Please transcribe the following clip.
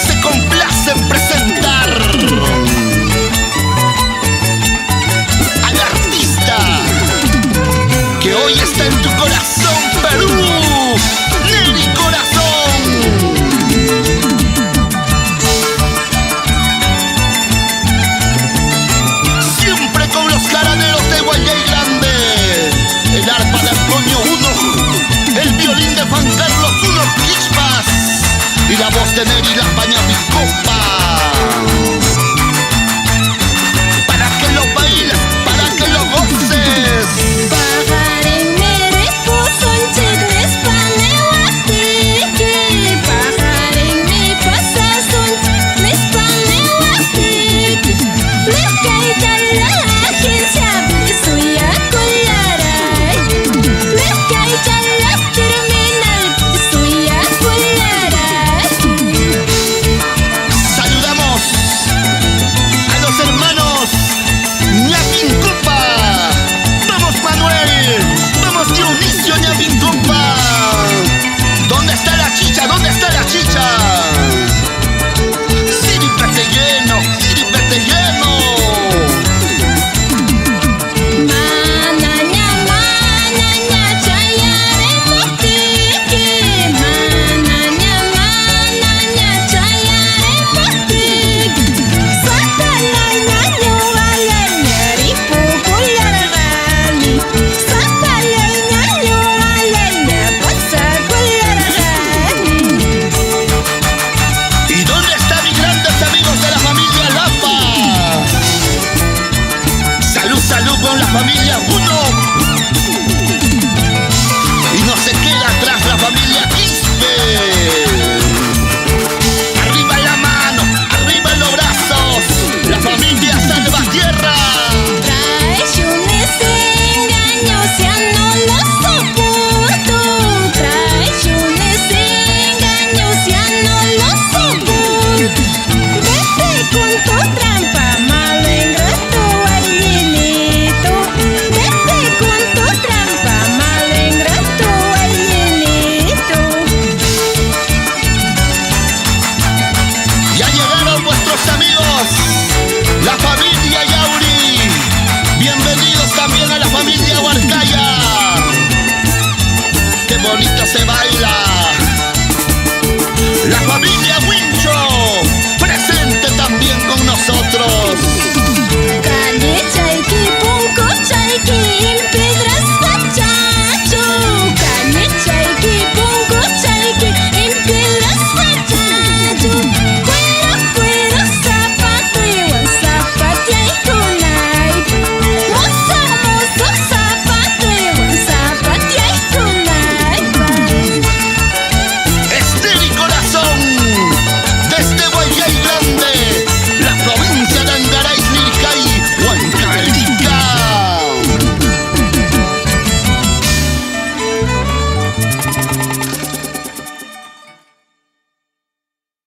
Se complace en presentar al artista que hoy está en tu corazón, Perú, Neri Corazón. Siempre con los jaraneros de Guayay Grande, el arpa de Antonio Uno, el violín de Juan Carlos Uno Chispas y la voz de Neri La Paña Picopa. Para que lo bailes, para que lo goces. ¿Dónde está la chicha? Sírvete lleno, sírvete lleno. Manaña, manaña, chayaremos tiki. Manaña, manaña, chayaremos tiki. Sakalaya, ñugalaya, ripukularagani. Sakalaya, ñugalaya, pasakularagani. ¿Y dónde están mis grandes amigos de la familia Lapa? Salud, salud con la familia Uno.